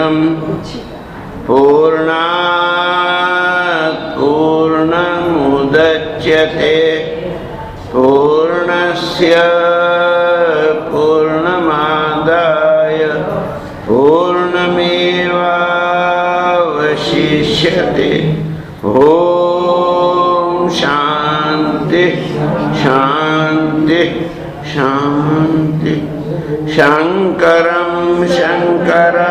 इदं पूर्णात् पूर्णमुदच्यते पूर्णस्य पूर्णमादाय पूर्णमेवावशिष्यते। ओम शांति शांति शांति। शंकरं शंकराचार्यं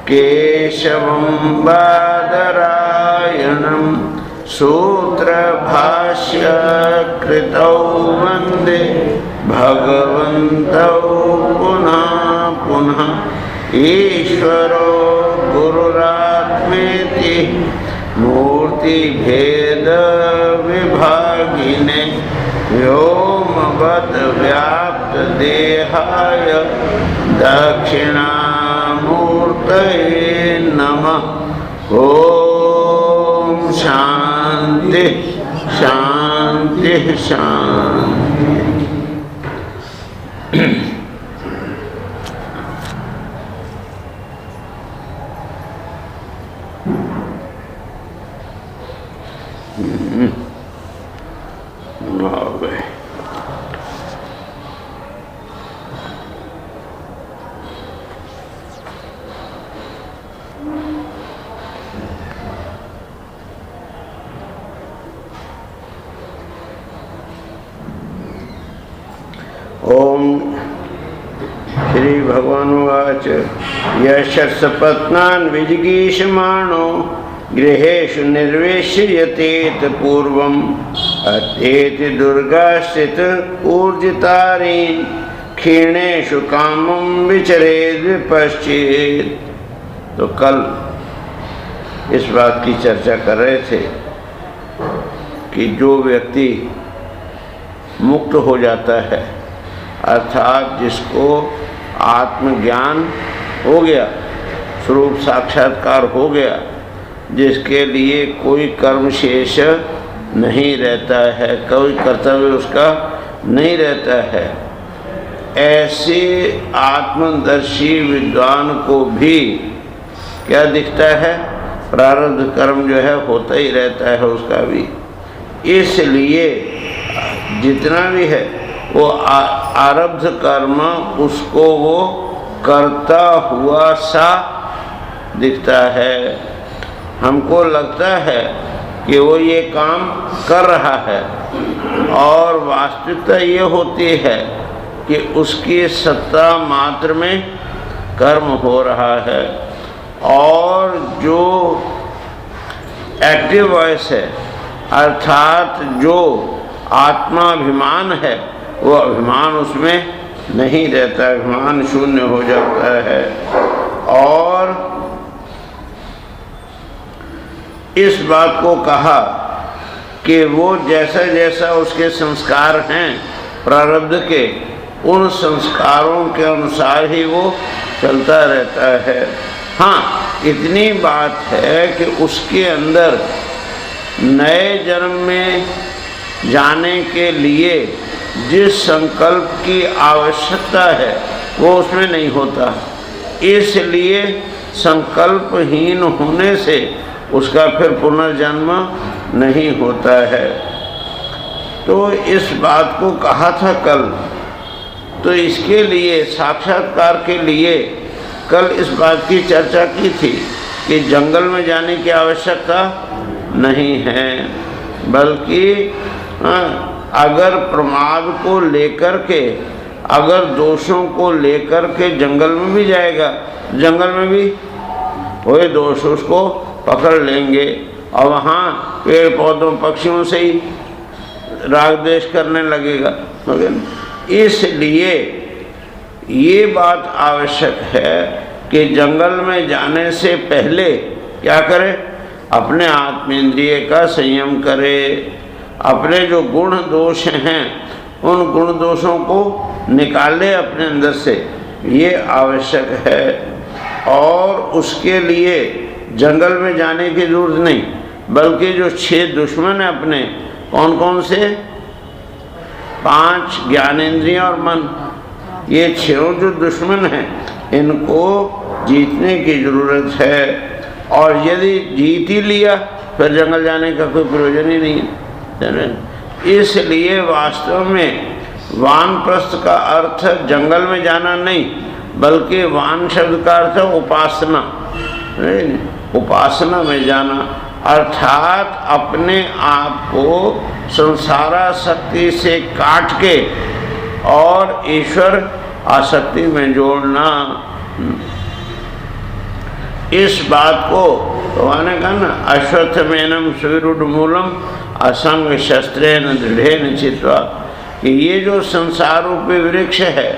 केशवं बादरायणं सूत्रभाष्यकृतौ वन्दे भगवन्तौ पुनः पुनः। ईश्वरो गुरुरात्मेति मूर्तिभेदविभागिने व्योमवद्व्याप्तदेहाय दक्षिणामूर्तये नमः। ओम शांति शांति शांति। ओम श्री भगवानुवाच यशस्पत्नान् विजिगीषमाणो गृहेषु निर्वेश्य यतेत पूर्वम् अत्येति दुर्गाश्रित ऊर्जितारीन् क्षीणेषु कामं विचरेद् विपश्चेत्। तो कल इस बात की चर्चा कर रहे थे कि जो व्यक्ति मुक्त हो जाता है अर्थात जिसको आत्मज्ञान हो गया, स्वरूप साक्षात्कार हो गया, जिसके लिए कोई कर्म शेष नहीं रहता है, कोई कर्तव्य उसका नहीं रहता है, ऐसे आत्मदर्शी विद्वान को भी क्या दिखता है? प्रारब्ध कर्म जो है होता ही रहता है उसका भी। इसलिए जितना भी है वो आरब्ध कर्म उसको वो करता हुआ सा दिखता है। हमको लगता है कि वो ये काम कर रहा है और वास्तविकता ये होती है कि उसकी सत्ता मात्र में कर्म हो रहा है। और जो एक्टिव वॉइस है अर्थात जो आत्माभिमान है वो अभिमान उसमें नहीं रहता, अभिमान शून्य हो जाता है। और इस बात को कहा कि वो जैसा जैसा उसके संस्कार हैं प्रारब्ध के, उन संस्कारों के अनुसार ही वो चलता रहता है। हाँ, इतनी बात है कि उसके अंदर नए जन्म में जाने के लिए जिस संकल्प की आवश्यकता है वो उसमें नहीं होता, इसलिए संकल्पहीन होने से उसका फिर पुनर्जन्म नहीं होता है। तो इस बात को कहा था कल। तो इसके लिए साक्षात्कार के लिए कल इस बात की चर्चा की थी कि जंगल में जाने की आवश्यकता नहीं है, बल्कि अगर प्रमाद को लेकर के, अगर दोषों को लेकर के जंगल में भी जाएगा, जंगल में भी वही दोष उसको पकड़ लेंगे और वहाँ पेड़ पौधों पक्षियों से ही राग द्वेष करने लगेगा। इसलिए ये बात आवश्यक है कि जंगल में जाने से पहले क्या करे? अपने आत्मेंद्रिय का संयम करे, अपने जो गुण दोष हैं उन गुण दोषों को निकाले अपने अंदर से, ये आवश्यक है। और उसके लिए जंगल में जाने की जरूरत नहीं, बल्कि जो 6 दुश्मन हैं अपने, कौन कौन से? 5 ज्ञानेंद्रिय और मन, ये 6 जो दुश्मन हैं इनको जीतने की ज़रूरत है। और यदि जीत ही लिया फिर जंगल जाने का कोई प्रयोजन ही नहीं है। इसलिए वास्तव में वानप्रस्थ का अर्थ जंगल में जाना नहीं, बल्कि वान शब्द का अर्थ उपासना, उपासना में जाना, अर्थात अपने आप को संसारासक्ति से काट के और ईश्वर आसक्ति में जोड़ना। इस बात को भगवान ने कहा ना, अश्वत्थमेनं सुविरूढ़ मूलम असंग शस्त्रेण दृढ़ेन चित्वा, कि ये जो संसार रूपी वृक्ष है,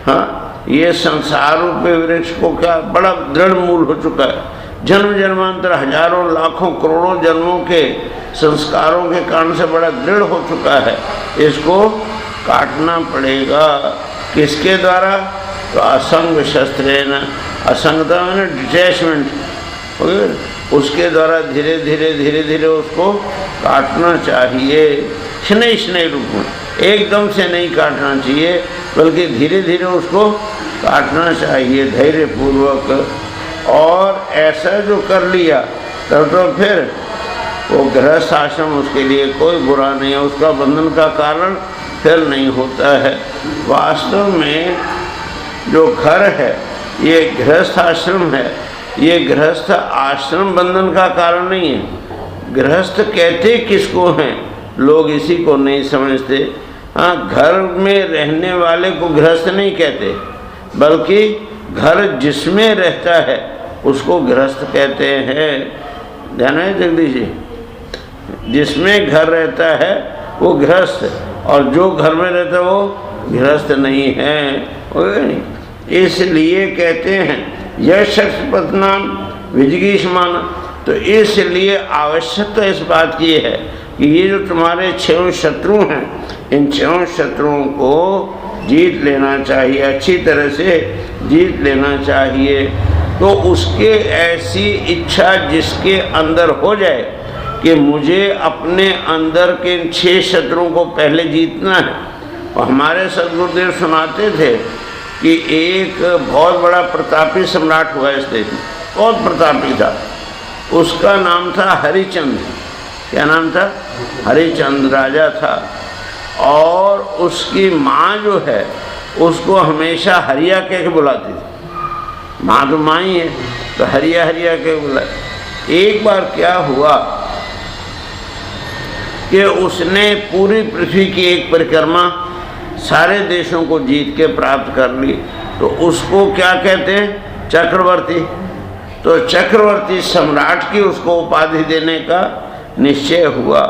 हाँ, ये संसार रूपी वृक्ष को क्या बड़ा दृढ़ मूल हो चुका है। जन्म जन्मांतर हजारों लाखों करोड़ों जन्मों के संस्कारों के कारण से बड़ा दृढ़ हो चुका है। इसको काटना पड़ेगा। किसके द्वारा? तो असंग शस्त्रेण, असंगता में डिटैचमेंट, उसके द्वारा धीरे धीरे धीरे धीरे उसको काटना चाहिए। शनै शनै रूप में, एकदम से नहीं काटना चाहिए, बल्कि धीरे धीरे उसको काटना चाहिए धैर्य पूर्वक। और ऐसा जो कर लिया तब तो फिर वो गृहस्थ आश्रम उसके लिए कोई बुरा नहीं है, उसका बंधन का कारण फिर नहीं होता है। वास्तव में जो घर है ये गृहस्थ आश्रम है, ये गृहस्थ आश्रम बंधन का कारण नहीं है। गृहस्थ कहते किसको हैं, लोग इसी को नहीं समझते। हाँ, घर में रहने वाले को गृहस्थ नहीं कहते, बल्कि घर जिसमें रहता है उसको गृहस्थ कहते हैं। ध्यान है जगदीश जी, जिसमें घर रहता है वो गृहस्थ, और जो घर में रहता है वो गृहस्थ नहीं है। इसलिए कहते हैं यह शख्स पत्नाम विजिगीषमान। तो इसलिए आवश्यकता इस बात की है कि ये जो तुम्हारे 6 शत्रु हैं, इन 6 शत्रुओं को जीत लेना चाहिए, अच्छी तरह से जीत लेना चाहिए। तो उसके ऐसी इच्छा जिसके अंदर हो जाए कि मुझे अपने अंदर के इन 6 शत्रुओं को पहले जीतना है। और हमारे सदगुरुदेव सुनाते थे कि एक बहुत बड़ा प्रतापी सम्राट हुआ इस देश में, बहुत प्रतापी था। उसका नाम था हरिचंद। क्या नाम था? हरिचंद राजा था। और उसकी माँ जो है उसको हमेशा हरिया कह के बुलाती थी। माँ तो माँ ही है, तो हरिया हरिया कह के बुला। एक बार क्या हुआ कि उसने पूरी पृथ्वी की एक परिक्रमा सारे देशों को जीत के प्राप्त कर ली। तो उसको क्या कहते हैं? चक्रवर्ती। तो चक्रवर्ती सम्राट की उसको उपाधि देने का निश्चय हुआ,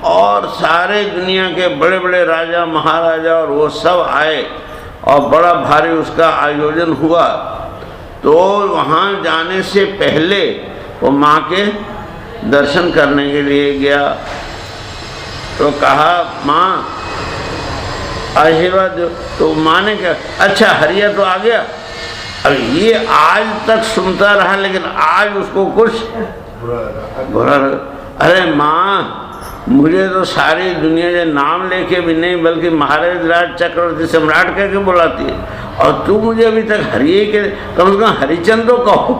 और सारे दुनिया के बड़े बड़े राजा महाराजा और वो सब आए, और बड़ा भारी उसका आयोजन हुआ। तो वहाँ जाने से पहले वो माँ के दर्शन करने के लिए गया। तो कहा माँ आशीर्वाद दो। तो माँ ने कहा अच्छा हरिया तो आ गया। अब ये आज तक सुनता रहा, लेकिन आज उसको कुछ बुरा लगा। अरे माँ, मुझे तो सारी दुनिया जो नाम लेके भी नहीं, बल्कि महाराज राज चक्रवर्ती सम्राट कह के बुलाती है, और तू मुझे अभी तक हरिये के, कम से कम हरिचंद तो कहो।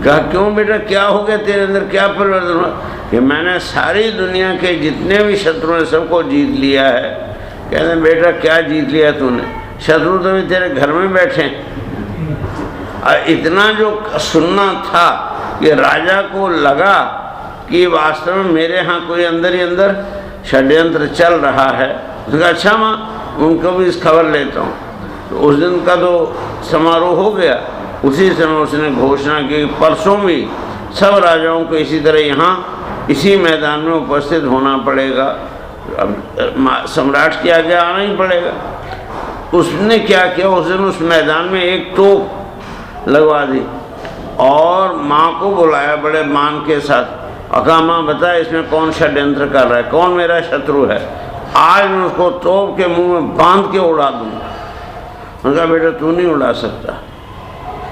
कहा क्यों बेटा, क्या हो गया तेरे अंदर, क्या परिवर्तन हुआ? कि मैंने सारी दुनिया के जितने भी शत्रु हैं सबको जीत लिया है। कहते बेटा क्या जीत लिया तूने? शत्रु तो भी तेरे घर में बैठे। और इतना जो सुनना था कि राजा को लगा कि वास्तव में मेरे यहाँ कोई अंदर ही अंदर षड्यंत्र चल रहा है। उसने कहा अच्छा माँ, उनको भी इस खबर लेता हूँ। तो उस दिन का तो समारोह हो गया। उसी समय उसने घोषणा की परसों भी सब राजाओं को इसी तरह यहाँ इसी मैदान में उपस्थित होना पड़ेगा। अब सम्राट के आगे आना ही पड़ेगा। उसने क्या किया, उस दिन उस मैदान में एक तोप लगवा दी और माँ को बुलाया बड़े मान के साथ। और कहा माँ बता इसमें कौन षड्यंत्र कर रहा है, कौन मेरा शत्रु है, आज मैं उसको तोप के मुंह में बांध के उड़ा दूंगा। उन्होंने कहा बेटा तू नहीं उड़ा सकता।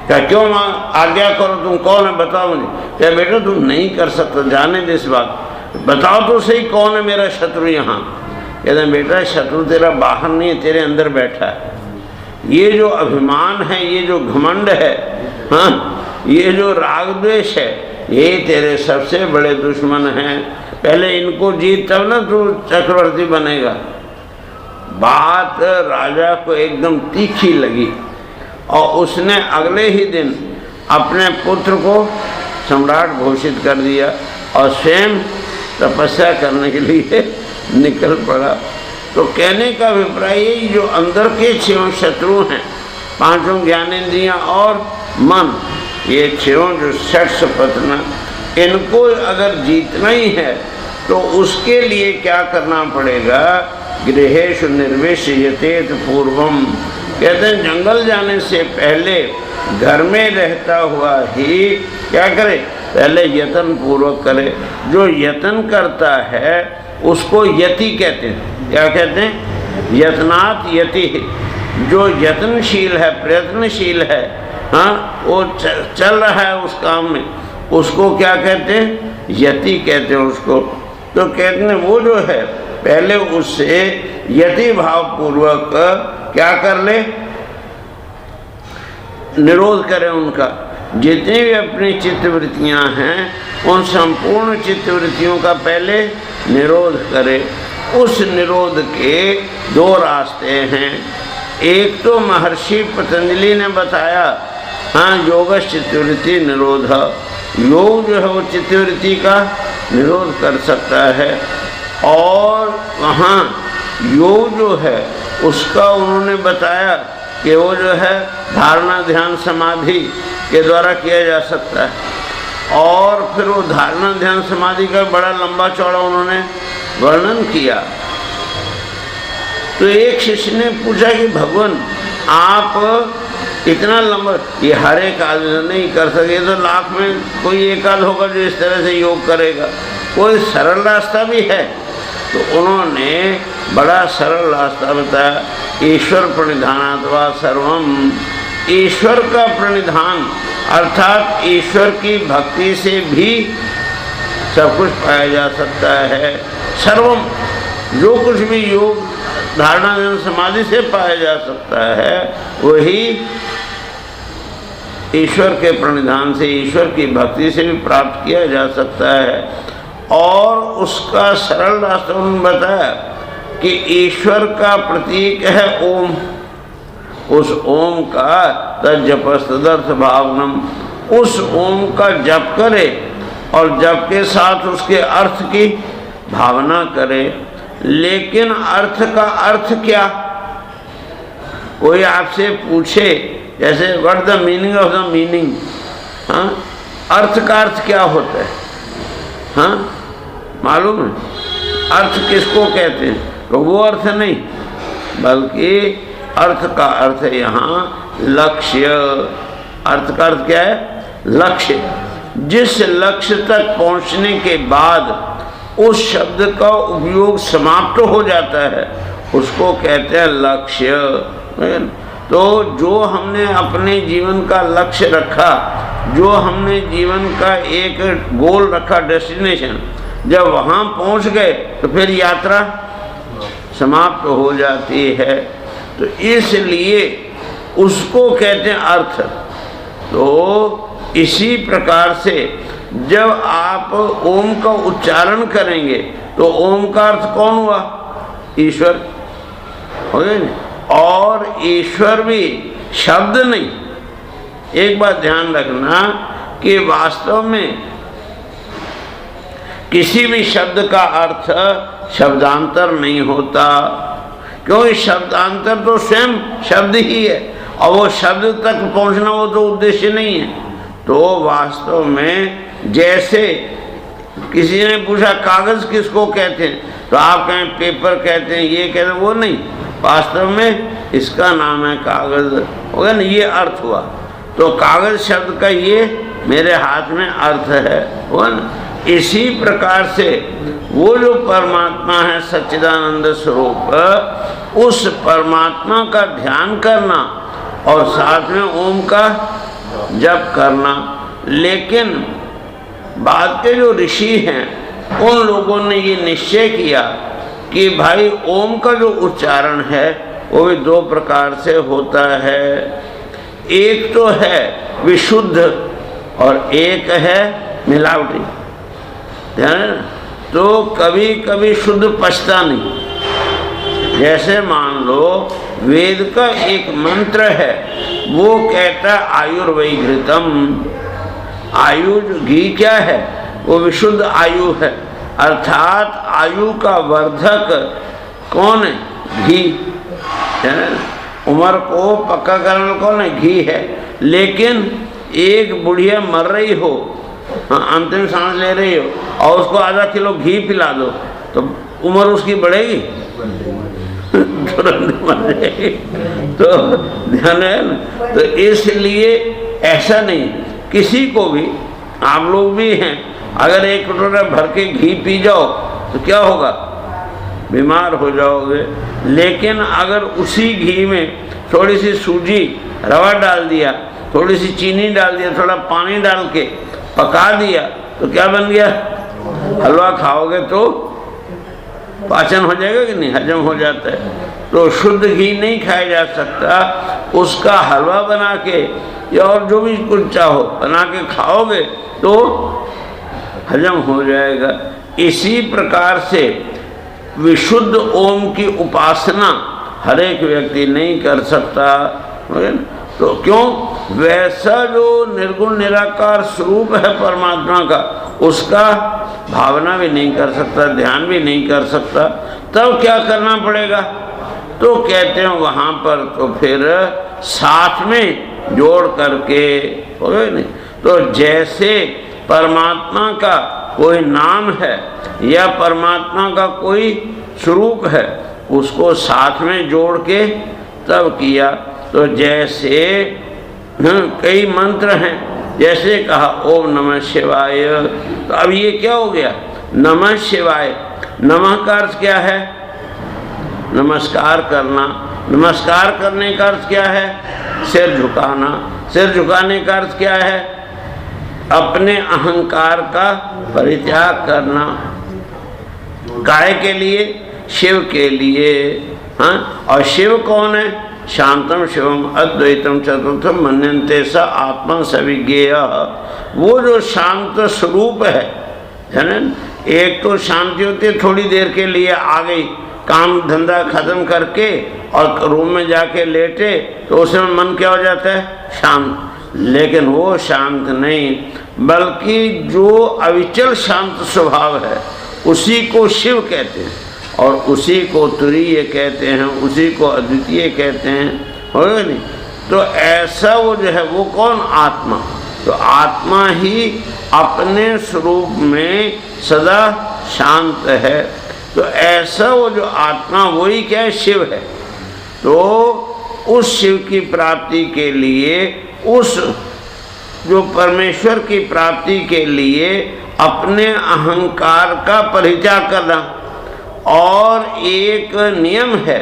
क्या क्यों माँ, आज्ञा करो, तुम कौन है बताओ मुझे। क्या बेटा तू नहीं कर सकता, जाने दे इस बात, बताओ तो सही कौन है मेरा शत्रु यहाँ। कहते हैं बेटा शत्रु तेरा बाहर नहीं है, तेरे अंदर बैठा है। ये जो अभिमान है, ये जो घमंड है, हाँ, ये जो राग द्वेष है, ये तेरे सबसे बड़े दुश्मन हैं। पहले इनको जीत तब ना तू चक्रवर्ती बनेगा। बात राजा को एकदम तीखी लगी और उसने अगले ही दिन अपने पुत्र को सम्राट घोषित कर दिया और स्वयं तपस्या करने के लिए निकल पड़ा। तो कहने का अभिप्राय ये, जो अंदर के 6 शत्रु हैं, 5 ज्ञानेंद्रियां और मन, ये 6 जो षट सपत्न, इनको अगर जीतना ही है तो उसके लिए क्या करना पड़ेगा? गृहेषु निर्वेश यतेत पूर्वम, कहते हैं जंगल जाने से पहले घर में रहता हुआ ही क्या करे? पहले यत्न पूर्वक करे। जो यत्न करता है उसको यति कहते हैं। क्या कहते हैं? यत्नात् यति। जो यत्नशील है, प्रयत्नशील है, हाँ, वो चल रहा है उस काम में, उसको क्या कहते हैं? यति कहते हैं उसको। तो कहते हैं वो जो है पहले उससे यति भाव पूर्वक क्या कर ले? निरोध करें उनका। जितनी भी अपनी चित्तवृत्तियां हैं उन संपूर्ण चित्तवृत्तियों का पहले निरोध करे। उस निरोध के 2 रास्ते हैं। एक तो महर्षि पतंजलि ने बताया, हाँ, योग चित्तवृत्ति निरोध। योग जो है वो चित्तवृत्ति का निरोध कर सकता है। और वहाँ योग जो है उसका उन्होंने बताया कि वो जो है धारणा ध्यान समाधि के द्वारा किया जा सकता है। और फिर वो धारणा ध्यान समाधि का बड़ा लंबा चौड़ा उन्होंने वर्णन किया। तो एक शिष्य ने पूछा कि भगवान आप इतना लंबा, ये हर एक आदमी नहीं कर सके, तो लाख में कोई एक आध होगा जो इस तरह से योग करेगा, कोई सरल रास्ता भी है? तो उन्होंने बड़ा सरल रास्ता बताया, ईश्वर प्रणिधानात्वा सर्वम। ईश्वर का प्रणिधान अर्थात ईश्वर की भक्ति से भी सब कुछ पाया जा सकता है। सर्वम, जो कुछ भी योग धारणा ध्यान समाधि से पाया जा सकता है वही ईश्वर के प्रणिधान से, ईश्वर की भक्ति से भी प्राप्त किया जा सकता है। और उसका सरल रास्ता उन्होंने बताया कि ईश्वर का प्रतीक है ओम। उस ओम का तज्जपस्तदर्थ भावनम, उस ओम का जप करे और जप के साथ उसके अर्थ की भावना करे। लेकिन अर्थ का अर्थ क्या? कोई आपसे पूछे जैसे what the meaning of the meaning, हाँ, अर्थ का अर्थ क्या होता है? हाँ, मालूम है? अर्थ किसको कहते हैं? तो वो अर्थ नहीं, बल्कि अर्थ का अर्थ है यहाँ लक्ष्य। अर्थ का अर्थ क्या है? लक्ष्य। जिस लक्ष्य तक पहुँचने के बाद उस शब्द का उपयोग समाप्त हो जाता है उसको कहते हैं लक्ष्य। तो जो हमने अपने जीवन का लक्ष्य रखा, जो हमने जीवन का एक गोल रखा, डेस्टिनेशन, जब वहाँ पहुँच गए तो फिर यात्रा समाप्त हो जाती है। तो इसलिए उसको कहते हैं अर्थ। तो इसी प्रकार से जब आप ओम का उच्चारण करेंगे तो ओम का अर्थ कौन हुआ? ईश्वर हो गया ना। और ईश्वर भी शब्द नहीं। एक बात ध्यान रखना कि वास्तव में किसी भी शब्द का अर्थ शब्दांतर नहीं होता, क्योंकि शब्दांतर तो स्वयं शब्द ही है और वो शब्द तक पहुंचना वो तो उद्देश्य नहीं है। तो वास्तव में जैसे किसी ने पूछा कागज किसको कहते हैं, तो आप कहें पेपर कहते हैं, ये कहते हैं, वो नहीं, वास्तव में इसका नाम है कागज। हो गया ना, ये अर्थ हुआ। तो कागज शब्द का ये मेरे हाथ में अर्थ है, हो ना। इसी प्रकार से वो जो परमात्मा है सच्चिदानंद स्वरूप, उस परमात्मा का ध्यान करना और साथ में ओम का जप करना। लेकिन बाद के जो ऋषि हैं उन लोगों ने ये निश्चय किया कि भाई ओम का जो उच्चारण है वो भी दो प्रकार से होता है। एक तो है विशुद्ध और एक है मिलावटी, ध्यान है ना। तो कभी कभी शुद्ध पचता नहीं। जैसे मान लो वेद का एक मंत्र है, वो कहता है आयुर्वैघृतम। आयु घी क्या है? वो विशुद्ध आयु है, अर्थात आयु का वर्धक कौन है? घी है ना। उम्र को पक्का करने कौन है? घी है। लेकिन एक बुढ़िया मर रही हो, अंतिम सांस ले रही हो, और उसको आधा किलो घी पिला दो तो उम्र उसकी बढ़ेगी? तुरंत मर जाएगी। तो ध्यान है ना। तो इसलिए ऐसा नहीं, किसी को भी, आप लोग भी हैं, अगर एक कटोरा भर के घी पी जाओ तो क्या होगा? बीमार हो जाओगे। लेकिन अगर उसी घी में थोड़ी सी सूजी रवा डाल दिया, थोड़ी सी चीनी डाल दिया, थोड़ा पानी डाल के पका दिया तो क्या बन गया? हलवा खाओगे तो पाचन हो जाएगा कि नहीं? हजम हो जाता है। तो शुद्ध घी नहीं खाया जा सकता, उसका हलवा बना के या और जो भी कुछ चाहो बना के खाओगे तो हजम हो जाएगा। इसी प्रकार से विशुद्ध ओम की उपासना हर एक व्यक्ति नहीं कर सकता। तो क्यों? वैसा जो निर्गुण निराकार स्वरूप है परमात्मा का, उसका भावना भी नहीं कर सकता, ध्यान भी नहीं कर सकता। तब क्या करना पड़ेगा? तो कहते हैं वहाँ पर तो फिर साथ में जोड़ करके हो गए नहीं। तो जैसे परमात्मा का कोई नाम है या परमात्मा का कोई स्वरूप है, उसको साथ में जोड़ के तब किया। तो जैसे कई मंत्र हैं, जैसे कहा ओम नमः शिवाय, तो अब ये क्या हो गया? नमः शिवाय। नमः का अर्थ क्या है? नमस्कार करना। नमस्कार करने का अर्थ क्या है? सिर झुकाना। सिर झुकाने का अर्थ क्या है? अपने अहंकार का परित्याग करना। गाय के लिए? शिव के लिए। हाँ, और शिव कौन है? शांतम शिवम अद्वैतम चतुर्थम मन्यन्ते स आत्मा सविज्ञेय। वो जो शांत स्वरूप है ना। एक तो शांति होती है थोड़ी देर के लिए, आ गई, काम धंधा खत्म करके और रूम में जाके लेटे तो उसमें मन क्या हो जाता है? शांत। लेकिन वो शांत नहीं, बल्कि जो अविचल शांत स्वभाव है उसी को शिव कहते हैं, और उसी को तुरीय कहते हैं, उसी को अद्वितीय कहते हैं। हो गया नहीं? तो ऐसा वो जो है वो कौन? आत्मा। तो आत्मा ही अपने स्वरूप में सदा शांत है। तो ऐसा वो जो आत्मा वही क्या है? शिव है। तो उस शिव की प्राप्ति के लिए, उस जो परमेश्वर की प्राप्ति के लिए अपने अहंकार का परित्याग करना। और एक नियम है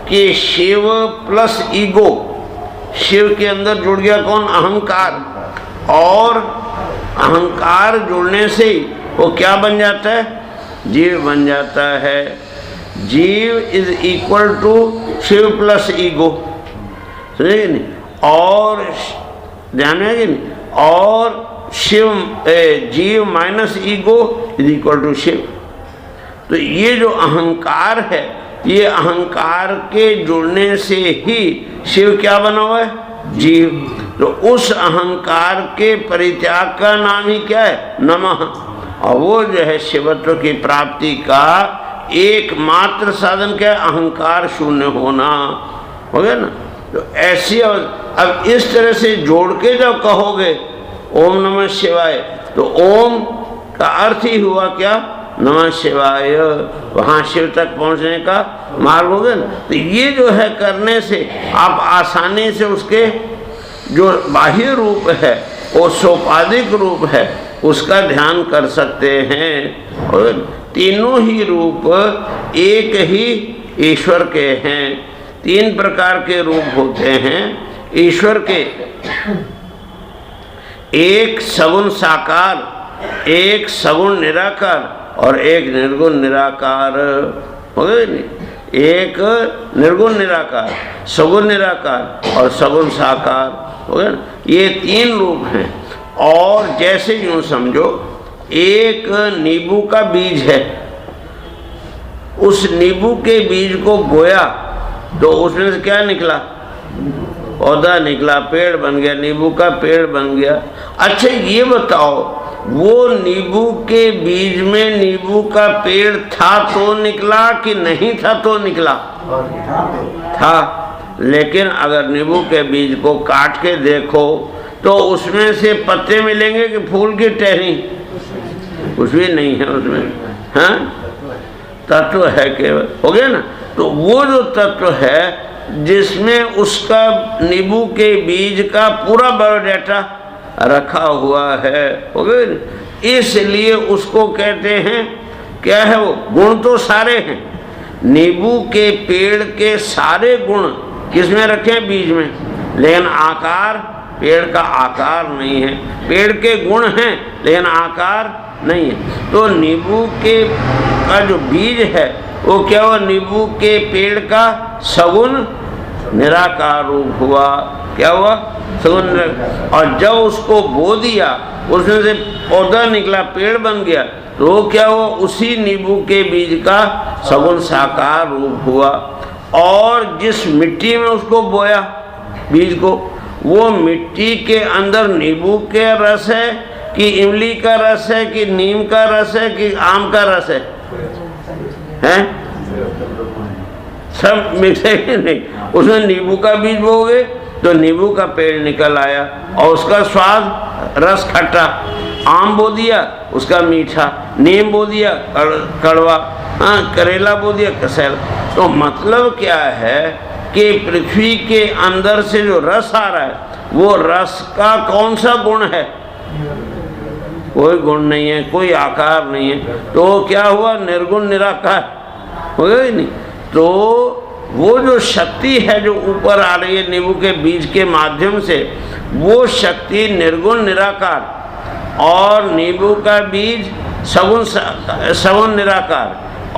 कि शिव प्लस ईगो, शिव के अंदर जुड़ गया कौन? अहंकार। और अहंकार जुड़ने से वो क्या बन जाता है? जीव बन जाता है। जीव is equal to Shiva plus ego, समझे नहीं? और ध्यान है कि नहीं? और शिव जीव minus ego is equal to Shiva. तो ये जो अहंकार है, ये अहंकार के जुड़ने से ही शिव क्या बना हुआ है? जीव। तो उस अहंकार के परित्याग का नाम ही क्या है? नमः। और वो जो है शिवत्व की प्राप्ति का एकमात्र साधन क्या है? अहंकार शून्य होना। हो गया ना? तो ऐसी अब इस तरह से जोड़ के जब कहोगे ओम नमः शिवाय, तो ओम का अर्थ ही हुआ क्या? नमः शिवाय। वहाँ शिव तक पहुँचने का मार्ग हो गया ना। तो ये जो है करने से आप आसानी से उसके जो बाह्य रूप है, वो सोपाधिक रूप है, उसका ध्यान कर सकते हैं। और तीनों ही रूप एक ही ईश्वर के हैं। तीन प्रकार के रूप होते हैं ईश्वर के, एक सगुण साकार, एक सगुण निराकार और एक निर्गुण निराकार। हो गए नहीं? एक निर्गुण निराकार, सगुण निराकार और सगुण साकार, हो गया ना। ये 3 रूप हैं। और जैसे यूं समझो एक नींबू का बीज है, उस नींबू के बीज को बोया तो उसमें से क्या निकला? पौधा निकला, पेड़ बन गया, नींबू का पेड़ बन गया। अच्छा ये बताओ, वो नींबू के बीज में नींबू का पेड़ था तो निकला कि नहीं था तो निकला? था। लेकिन अगर नींबू के बीज को काट के देखो तो उसमें से पत्ते मिलेंगे कि फूल की टहनी? कुछ भी नहीं है उसमें, हाँ? तत्व है केवल, हो गया ना। तो वो जो तत्व है जिसमें उसका नींबू के बीज का पूरा बायोडाटा रखा हुआ है, हो गया ना, इसलिए उसको कहते हैं, क्या है वो? गुण तो सारे हैं, नींबू के पेड़ के सारे गुण किसमें रखे हैं? बीज में। लेकिन आकार, पेड़ का आकार नहीं है। पेड़ के गुण हैं लेकिन आकार नहीं है। तो नींबू के का जो बीज है वो क्या हुआ? नींबू के पेड़ का सगुण निराकार रूप हुआ। क्या हुआ? सगुण निराकार। और जब उसको बो दिया, उसमें से पौधा निकला, पेड़ बन गया, तो वो क्या हुआ? उसी नींबू के बीज का सगुण साकार रूप हुआ। और जिस मिट्टी में उसको बोया बीज को, वो मिट्टी के अंदर नींबू के रस है कि इमली का रस है कि नीम का रस है कि आम का रस है? हैं? सब मिक्स है कि नहीं? उसमें नींबू का बीज बोगे तो नींबू का पेड़ निकल आया और उसका स्वाद रस खट्टा, आम बो दिया उसका मीठा, नीम बो दिया कड़वा, हाँ, करेला बो दिया कसेल। तो मतलब क्या है कि पृथ्वी के अंदर से जो रस आ रहा है वो रस का कौन सा गुण है? कोई गुण नहीं है, कोई आकार नहीं है। तो क्या हुआ? निर्गुण निराकार हो गया ही नहीं। तो वो जो शक्ति है जो ऊपर आ रही है नींबू के बीज के माध्यम से, वो शक्ति निर्गुण निराकार, और नींबू का बीज सगुण निराकार,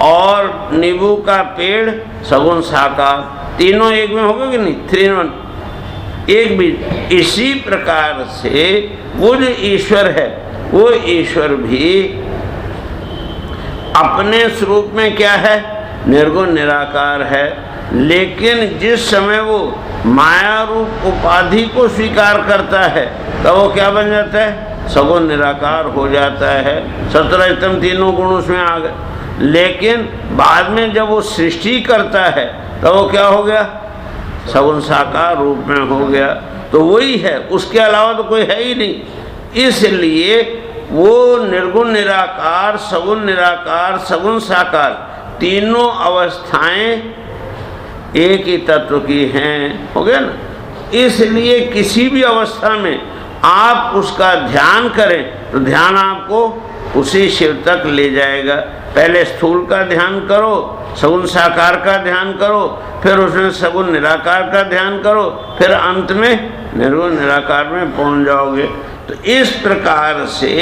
और नींबू का पेड़ सगुण साकार, तीनों एक में होगा कि नहीं? 3 in 1, एक बीज। इसी प्रकार से वो जो ईश्वर है, वो ईश्वर भी अपने स्वरूप में क्या है? निर्गुण निराकार है। लेकिन जिस समय वो माया रूप उपाधि को स्वीकार करता है तो वो क्या बन जाता है? सगुण निराकार हो जाता है। 17 तीनों गुण उसमें आ गए। लेकिन बाद में जब वो सृष्टि करता है तो वो क्या हो गया? सगुण साकार रूप में हो गया। तो वही है, उसके अलावा तो कोई है ही नहीं। इसलिए वो निर्गुण निराकार, सगुण निराकार, सगुण साकार, तीनों अवस्थाएं एक ही तत्व की हैं, हो गया ना। इसलिए किसी भी अवस्था में आप उसका ध्यान करें तो ध्यान आपको उसी शिव तक ले जाएगा। पहले स्थूल का ध्यान करो, सगुण साकार का ध्यान करो, फिर उसमें सगुण निराकार का ध्यान करो, फिर अंत में निर्गुण निराकार में पहुंच जाओगे। तो इस प्रकार से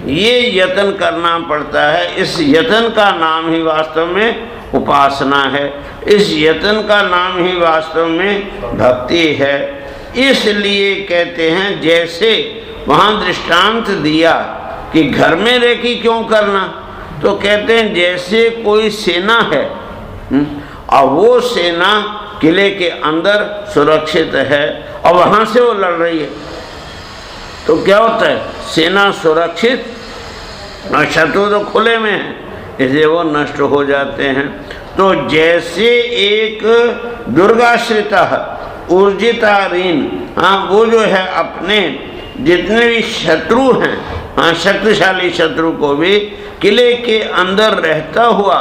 ये यत्न करना पड़ता है। इस यत्न का नाम ही वास्तव में उपासना है। इस यत्न का नाम ही वास्तव में भक्ति है। इसलिए कहते हैं, जैसे वहाँ दृष्टांत दिया कि घर में रह के क्यों करना, तो कहते हैं जैसे कोई सेना है और वो सेना किले के अंदर सुरक्षित है और वहाँ से वो लड़ रही है, तो क्या होता है? सेना सुरक्षित और शत्रु तो खुले में है, इसलिए वो नष्ट हो जाते हैं। तो जैसे एक दुर्गाश्रिता ऊर्जितारीन, हाँ, वो जो है अपने जितने भी शत्रु हैं, हाँ, शक्तिशाली शत्रु को भी किले के अंदर रहता हुआ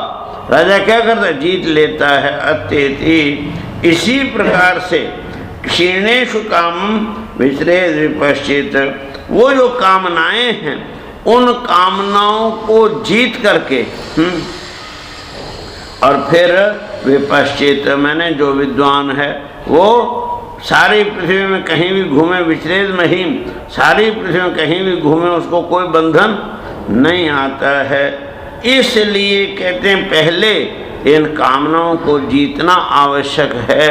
राजा क्या करता है? जीत लेता है। अत्येति इसी प्रकार से क्षीणेषु कामं विचरेद विपश्चित, वो जो कामनाएं हैं उन कामनाओं को जीत करके और फिर विपश्चित, मैंने जो विद्वान है वो सारी पृथ्वी में कहीं भी घूमे, विचरेद महीम, सारी पृथ्वी में कहीं भी घूमे, उसको कोई बंधन नहीं आता है। इसलिए कहते हैं पहले इन कामनाओं को जीतना आवश्यक है।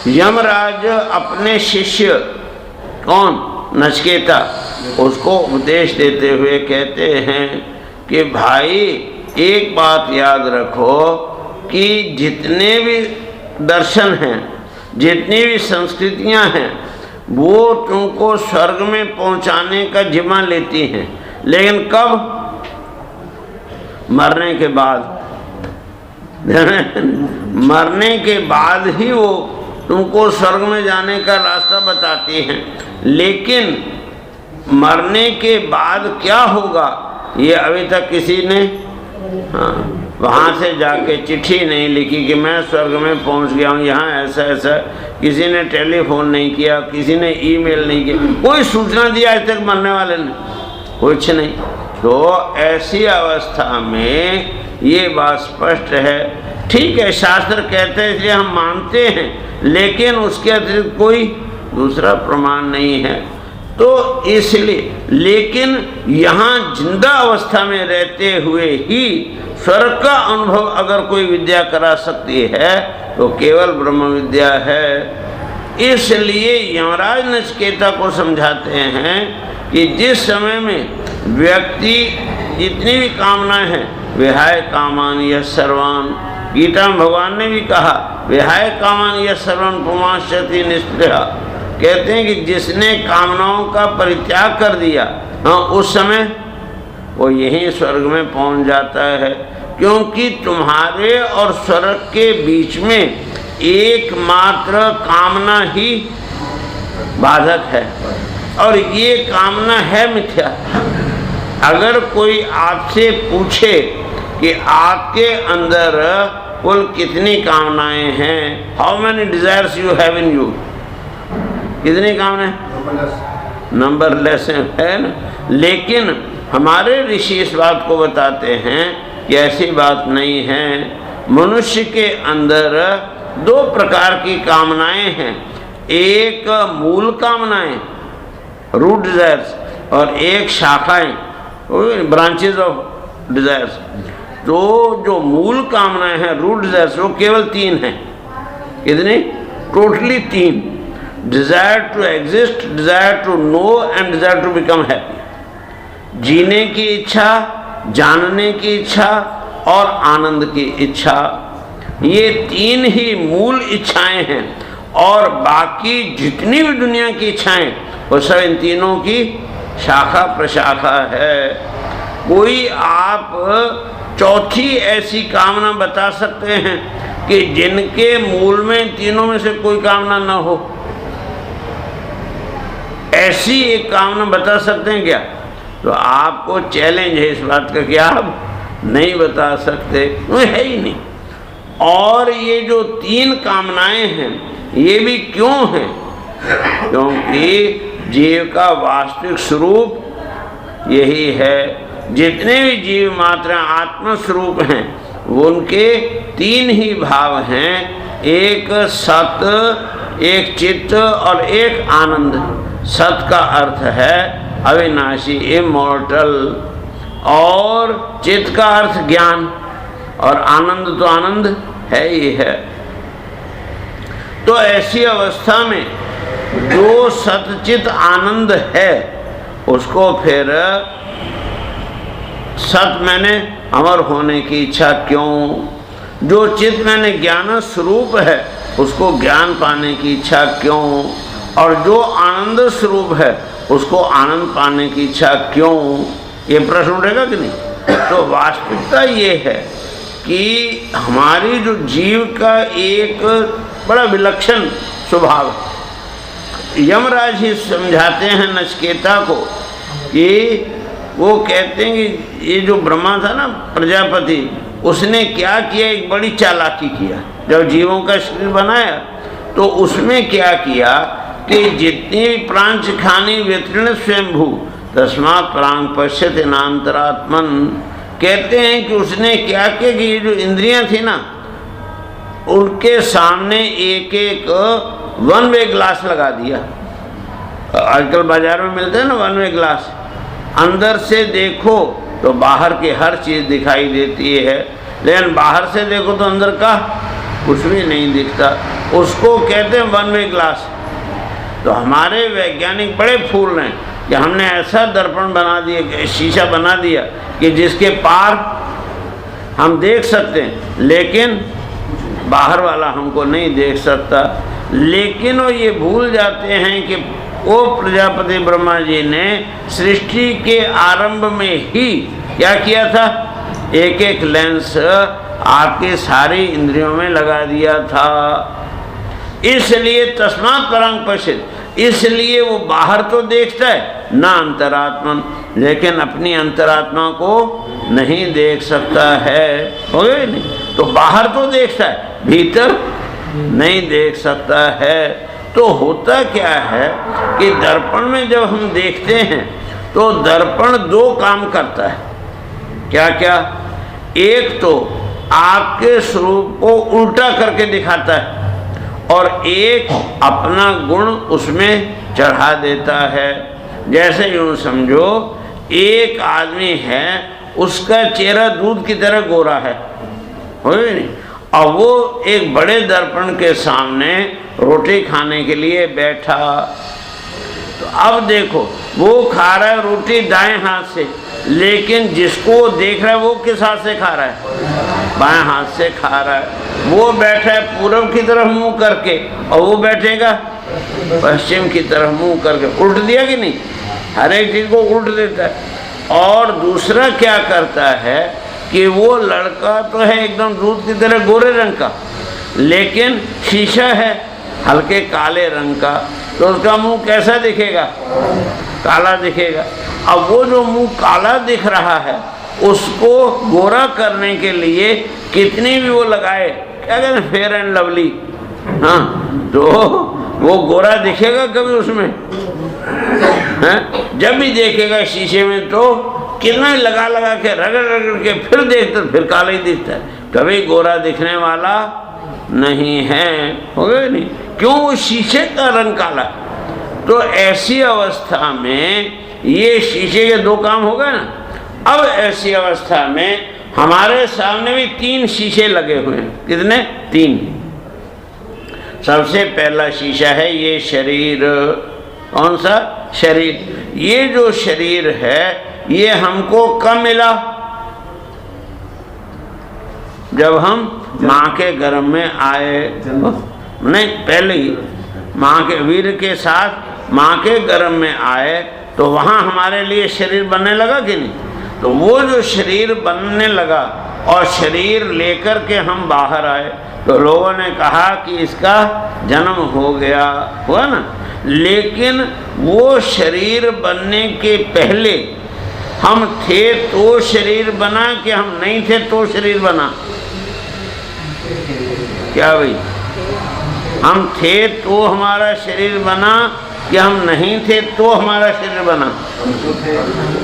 यमराज अपने शिष्य कौन, नचिकेता, उसको उपदेश देते हुए कहते हैं कि भाई एक बात याद रखो कि जितने भी दर्शन हैं, जितनी भी संस्कृतियां हैं, वो तुमको स्वर्ग में पहुंचाने का जिम्मा लेती हैं, लेकिन कब? मरने के बाद। मरने के बाद ही वो तुमको स्वर्ग में जाने का रास्ता बताती हैं, लेकिन मरने के बाद क्या होगा ये अभी तक किसी ने वहाँ से जाके चिट्ठी नहीं लिखी कि मैं स्वर्ग में पहुँच गया हूँ, यहाँ ऐसा ऐसा। किसी ने टेलीफोन नहीं किया, किसी ने ईमेल नहीं किया, कोई सूचना दिया आज तक मरने वाले ने, कुछ नहीं। तो ऐसी अवस्था में ये बात स्पष्ट है। ठीक है, शास्त्र कहते हैं इसलिए हम मानते हैं, लेकिन उसके अतिरिक्त कोई दूसरा प्रमाण नहीं है। तो इसलिए, लेकिन यहाँ जिंदा अवस्था में रहते हुए ही स्वर्ग का अनुभव अगर कोई विद्या करा सकती है तो केवल ब्रह्म विद्या है। इसलिए यमराज नचिकेता को समझाते हैं कि जिस समय में व्यक्ति जितनी भी कामनाएं हैं, विहाय कामान यः सर्वान्, गीता में भगवान ने भी कहा विहाय कामान यः सर्वान् पुमांश्यति निःस्पृहा। कहते हैं कि जिसने कामनाओं का परित्याग कर दिया, हाँ, उस समय वो यहीं स्वर्ग में पहुंच जाता है, क्योंकि तुम्हारे और स्वर्ग के बीच में एकमात्र कामना ही बाधक है, और ये कामना है मिथ्या। अगर कोई आपसे पूछे कि आपके अंदर कुल कितनी कामनाएं हैं, how many desires you have in you, कितनी कामनाएं? नंबरलेस है ना। लेकिन हमारे ऋषि इस बात को बताते हैं कि ऐसी बात नहीं है। मनुष्य के अंदर दो प्रकार की कामनाएं हैं, एक मूल कामनाएं रूट डिजायर्स, और एक शाखाएं ब्रांचेस ऑफ डिजायर्स। तो जो मूल कामनाएं हैं रूट डिजायर्स, वो केवल 3 हैं। कितनी? Totally 3। Desire to exist, desire to know and desire to become happy. जीने की इच्छा, जानने की इच्छा और आनंद की इच्छा, ये 3 ही मूल इच्छाएं हैं, और बाकी जितनी भी दुनिया की इच्छाएं वो सब इन तीनों की शाखा प्रशाखा है। कोई आप चौथी ऐसी कामना बता सकते हैं कि जिनके मूल में तीनों में से कोई कामना न हो? ऐसी एक कामना बता सकते हैं क्या? तो आपको चैलेंज है इस बात का कि आप नहीं बता सकते, वो है ही नहीं। और ये जो 3 कामनाएं हैं ये भी क्यों हैं? क्योंकि जीव का वास्तविक स्वरूप यही है। जितने भी जीव मात्र आत्म स्वरूप हैं उनके 3 ही भाव हैं, एक सत, एक चित्त और एक आनंद। सत का अर्थ है अविनाशी, इमॉर्टल, और चित्त का अर्थ ज्ञान, और आनंद तो आनंद है ही है। तो ऐसी अवस्था में जो सतचित आनंद है उसको फिर सत मैंने अमर होने की इच्छा क्यों? जो चित्त मैंने ज्ञान स्वरूप है उसको ज्ञान पाने की इच्छा क्यों? और जो आनंद स्वरूप है उसको आनंद पाने की इच्छा क्यों? ये प्रश्न उठेगा कि नहीं? तो वास्तविकता ये है कि हमारी जो जीव का एक बड़ा विलक्षण स्वभाव है। यमराज ही समझाते हैं नचिकेता को कि वो कहते हैं कि ये जो ब्रह्मा था ना, प्रजापति, उसने क्या किया? एक बड़ी चालाकी किया। जब जीवों का शरीर बनाया तो उसमें क्या किया कि जितनी प्रांच खानी व्यतीर्ण स्वयंभू तस्मात् प्रांग पश्यति नान्तरात्मन। कहते हैं कि उसने क्या किया कि ये जो इंद्रियां थी ना, उनके सामने एक एक 1 वे ग्लास लगा दिया। आजकल बाजार में मिलते हैं ना 1 वे ग्लास। अंदर से देखो तो बाहर की हर चीज़ दिखाई देती है, लेकिन बाहर से देखो तो अंदर का कुछ भी नहीं दिखता। उसको कहते हैं वन वे ग्लास। तो हमारे वैज्ञानिक बड़े फूल रहे हैं कि हमने ऐसा दर्पण बना दिया, शीशा बना दिया कि जिसके पार हम देख सकते हैं, लेकिन बाहर वाला हमको नहीं देख सकता। लेकिन वो ये भूल जाते हैं कि वो प्रजापति ब्रह्मा जी ने सृष्टि के आरंभ में ही क्या किया था, एक एक लेंस आपके सारी इंद्रियों में लगा दिया था। इसलिए तस्मात् परं पश्येत्, इसलिए वो बाहर तो देखता है ना अंतरात्मन, लेकिन अपनी अंतरात्मा को नहीं देख सकता है। हो गया नहीं? तो बाहर तो देखता है, भीतर नहीं देख सकता है। तो होता क्या है कि दर्पण में जब हम देखते हैं तो दर्पण दो काम करता है। क्या क्या? एक तो आपके स्वरूप को उल्टा करके दिखाता है और एक अपना गुण उसमें चढ़ा देता है। जैसे यूँ समझो, एक आदमी है, उसका चेहरा दूध की तरह गोरा है, हो नहीं? और वो एक बड़े दर्पण के सामने रोटी खाने के लिए बैठा। तो अब देखो, वो खा रहा है रोटी दाएं हाथ से, लेकिन जिसको देख रहा है वो किस हाथ से खा रहा है? बाएं हाथ से खा रहा है। वो बैठा है पूरब की तरफ मुंह करके और वो बैठेगा पश्चिम की तरफ मुंह करके। उल्ट दिया कि नहीं? हर एक चीज को उल्ट देता है। और दूसरा क्या करता है कि वो लड़का तो है एकदम दूध की तरह गोरे रंग का, लेकिन शीशा है हल्के काले रंग का, तो उसका मुंह कैसा दिखेगा? काला दिखेगा। अब वो जो मुंह काला दिख रहा है उसको गोरा करने के लिए कितनी भी वो लगाए, क्या कहते हैं, फेयर एंड लवली, हाँ, तो वो गोरा दिखेगा कभी उसमें? हैं? जब भी देखेगा शीशे में तो कितना लगा लगा के रगड़ रगड़ के फिर देखते फिर काला ही दिखता है, कभी गोरा दिखने वाला नहीं है। हो गया नहीं? क्यों? वो शीशे का रंग काला। तो ऐसी अवस्था में ये शीशे के दो काम हो गए ना। अब ऐसी अवस्था में हमारे सामने भी तीन शीशे लगे हुए हैं। कितने? तीन। सबसे पहला शीशा है ये शरीर। कौन सा? शरीर। ये जो शरीर है ये हमको कब मिला? जब हम माँ के गर्भ में आए। नहीं, पहले ही माँ के वीर के साथ माँ के गर्भ में आए तो वहाँ हमारे लिए शरीर बनने लगा कि नहीं? तो वो जो शरीर बनने लगा और शरीर लेकर के हम बाहर आए तो लोगों ने कहा कि इसका जन्म हो गया, हुआ ना। लेकिन वो शरीर बनने के पहले हम थे तो शरीर बना कि हम नहीं थे तो शरीर बना? क्या भाई? हम थे तो हमारा शरीर बना कि हम नहीं थे तो हमारा शरीर बना?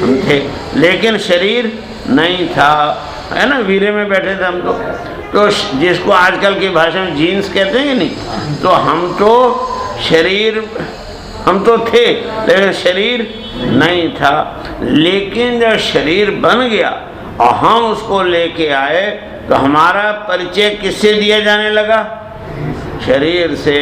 हम थे, लेकिन शरीर नहीं था, है ना। वीरे में बैठे थे हम तो जिसको आजकल की भाषा में जीन्स कहते हैं कि नहीं, तो हम तो शरीर, हम तो थे लेकिन शरीर नहीं था। लेकिन जब शरीर बन गया और हम उसको लेके आए तो हमारा परिचय किससे दिया जाने लगा? शरीर से।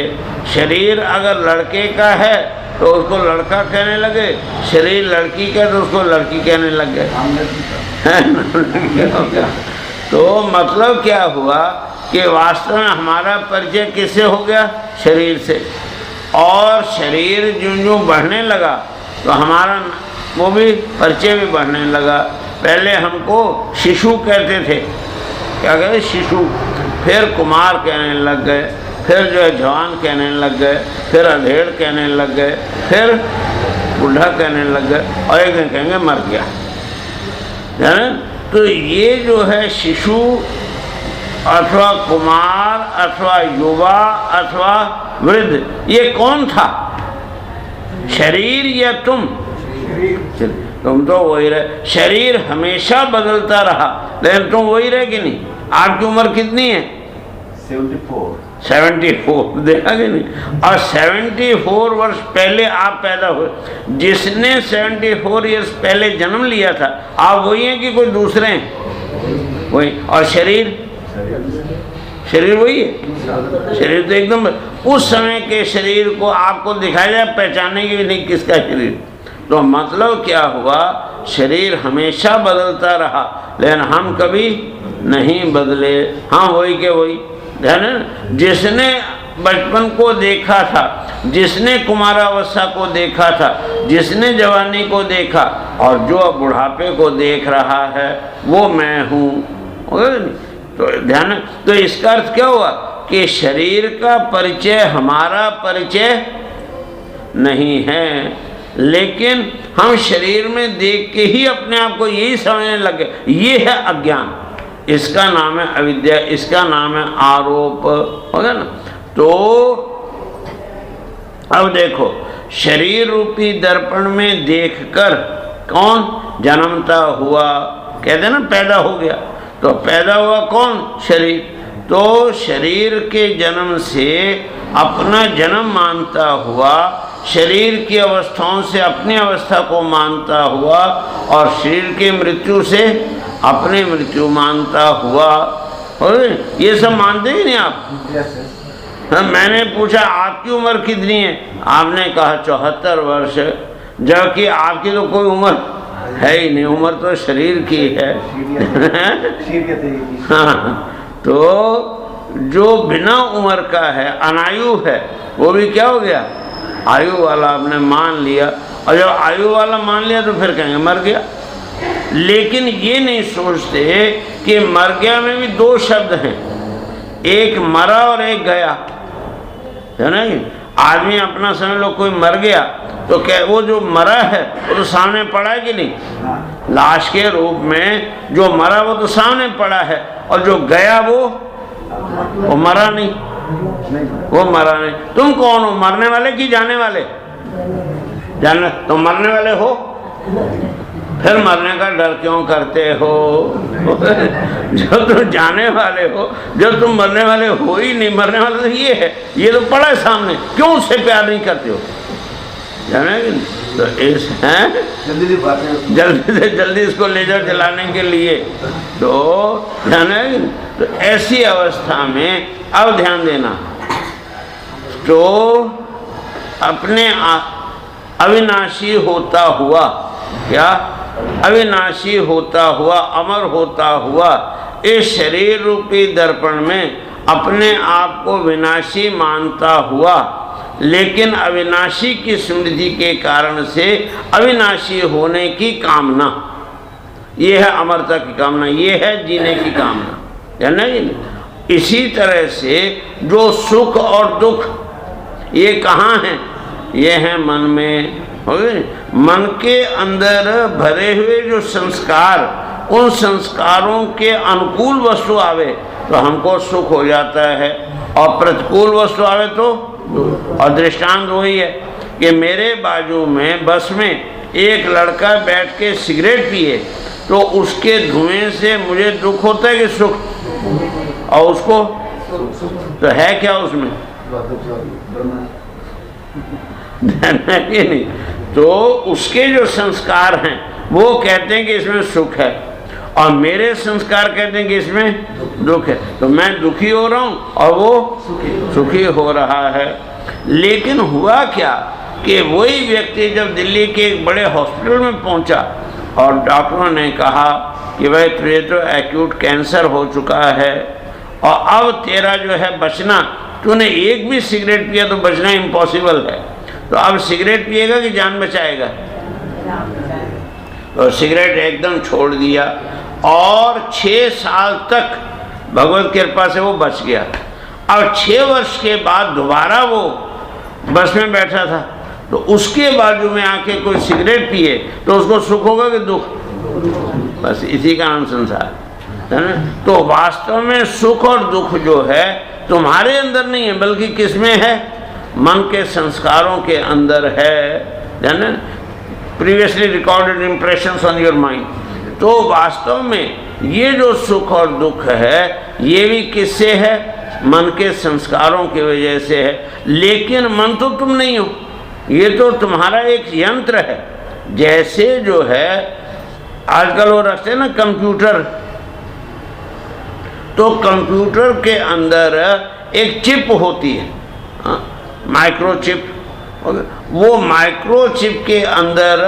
शरीर अगर लड़के का है तो उसको लड़का कहने लगे, शरीर लड़की का तो उसको लड़की कहने लग गए। तो मतलब क्या हुआ कि वास्तव में हमारा परिचय किससे हो गया? शरीर से। और शरीर जो बढ़ने लगा तो हमारा वो भी परिचय भी बढ़ने लगा। पहले हमको शिशु कहते थे, क्या कहते? शिशु। फिर कुमार कहने लग गए, फिर जो है जवान कहने लग गए, फिर अधेड़ कहने लग गए, फिर बूढ़ा कहने लग गए और एक दिन कहेंगे मर गया, है। तो ये जो है शिशु अथवा कुमार अथवा युवा अथवा वृद्ध, ये कौन था? शरीर या तुम? तुम तो वही रहे। शरीर हमेशा बदलता रहा लेकिन तुम वही रहे कि नहीं? आपकी उम्र कितनी है? 74। देखा कि नहीं? और 74 वर्ष पहले आप पैदा हुए। जिसने 74 ईयर्स पहले जन्म लिया था आप वही हैं कि कोई दूसरे हैं? वही। और शरीर वही है। शरीर तो एकदम उस समय के शरीर को आपको दिखाया जाए, पहचाने की भी नहीं किसका शरीर। तो मतलब क्या हुआ, शरीर हमेशा बदलता रहा लेकिन हम कभी नहीं बदले। हाँ वही के वही है ना। जिसने बचपन को देखा था, जिसने कुमारावस्था को देखा था, जिसने जवानी को देखा, और जो अब बुढ़ापे को देख रहा है वो मैं हूँ। तो ध्यान, तो इसका अर्थ क्या हुआ कि शरीर का परिचय हमारा परिचय नहीं है, लेकिन हम शरीर में देख के ही अपने आप को यही समझने लगे। ये है अज्ञान, इसका नाम है अविद्या, इसका नाम है आरोप, होगा ना। तो अब देखो, शरीर रूपी दर्पण में देखकर कौन जन्मता हुआ, कहते ना पैदा हो गया। तो पैदा हुआ कौन, शरीर। तो शरीर के जन्म से अपना जन्म मानता हुआ, शरीर की अवस्थाओं से अपनी अवस्था को मानता हुआ, और शरीर की मृत्यु से अपनी मृत्यु मानता हुआ। ये सब मानते ही नहीं आप? हाँ, मैंने पूछा आपकी उम्र कितनी है, आपने कहा 74 वर्ष, जबकि आपकी तो कोई उम्र है ही नहीं, उम्र तो शरीर की है। हाँ, तो जो बिना उम्र का है, अनायु है, वो भी क्या हो गया, आयु वाला आपने मान लिया। और जब आयु वाला मान लिया तो फिर कहेंगे मर गया। लेकिन ये नहीं सोचते कि मर गया में भी दो शब्द हैं, एक मरा और एक गया, है ना। आदमी अपना समझ लो कोई मर गया तो क्या वो जो मरा है वो तो सामने पड़ा है कि नहीं, लाश के रूप में जो मरा वो तो सामने पड़ा है, और जो गया वो मरा नहीं, वो मरा नहीं। तुम कौन हो, मरने वाले कि जाने वाले? जाने, तुम मरने वाले हो, फिर मरने का डर क्यों करते हो? जब तुम जाने वाले हो, जब तुम मरने वाले हो ही नहीं, मरने वाले तो ये है, ये तो पड़ा है सामने, क्यों उससे प्यार नहीं करते हो? जाने कि तो इस हैं जल्दी से जल्दी इसको ले जाओ जलाने के लिए। तो जाने कि तो ऐसी अवस्था में अब ध्यान देना, तो अपने अविनाशी होता हुआ, क्या अविनाशी होता हुआ, अमर होता हुआ, इस शरीर रूपी दर्पण में अपने आप को विनाशी मानता हुआ, लेकिन अविनाशी की स्मृति के कारण से अविनाशी होने की कामना, ये है अमरता की कामना, ये है जीने की कामना, है ना। इसी तरह से जो सुख और दुख ये कहाँ हैं, ये है मन में। मन के अंदर भरे हुए जो संस्कार, उन संस्कारों के अनुकूल वस्तु आवे तो हमको सुख हो जाता है, और प्रतिकूल वस्तु आवे तो। और दृष्टांत वही है कि मेरे बाजू में बस में एक लड़का बैठ के सिगरेट पिए तो उसके धुएं से मुझे दुख होता है कि सुख, और उसको तो है क्या उसमें नहीं। तो उसके जो संस्कार हैं वो कहते हैं कि इसमें सुख है, और मेरे संस्कार कहते हैं कि इसमें दुख है। तो मैं दुखी हो रहा हूँ और वो सुखी हो रहा है। लेकिन हुआ क्या कि वही व्यक्ति जब दिल्ली के एक बड़े हॉस्पिटल में पहुंचा और डॉक्टरों ने कहा कि भाई तुझे तो एक्यूट कैंसर हो चुका है, और अब तेरा जो है बचना, तूने एक भी सिगरेट पिया तो बचना इम्पॉसिबल है, तो अब सिगरेट पिएगा कि जान बचाएगा? तो सिगरेट एकदम छोड़ दिया, और 6 साल तक भगवत कृपा से वो बच गया। और 6 वर्ष के बाद दोबारा वो बस में बैठा था, तो उसके बाजू में आके कोई सिगरेट पिए तो उसको सुख होगा कि दुख? बस इसी का नाम संसार है ना। तो वास्तव में सुख और दुख जो है तुम्हारे अंदर नहीं है, बल्कि किसमें है? मन के संस्कारों के अंदर है ना। Previously recorded impressions on your mind. तो वास्तव में ये जो सुख और दुख है ये भी किससे है? मन के संस्कारों की वजह से है। लेकिन मन तो तुम नहीं हो, ये तो तुम्हारा एक यंत्र है। जैसे जो है आजकल वो रखते हैं ना कंप्यूटर, तो कंप्यूटर के अंदर एक चिप होती है, माइक्रोचिप। वो माइक्रोचिप के अंदर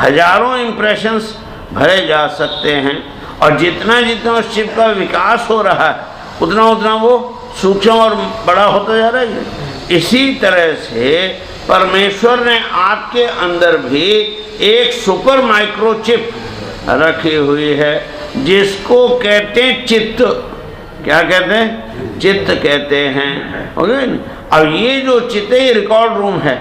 हजारों इम्प्रेशंस भरे जा सकते हैं, और जितना जितना उस चिप का विकास हो रहा है उतना उतना वो सूक्ष्म और बड़ा होता जा रहा है। इसी तरह से परमेश्वर ने आपके अंदर भी एक सुपर माइक्रोचिप रखी हुई है, जिसको कहते हैं चित्त। क्या कहते हैं? चित्त कहते हैं। ओके। अब ये जो चित्त रिकॉर्ड रूम है,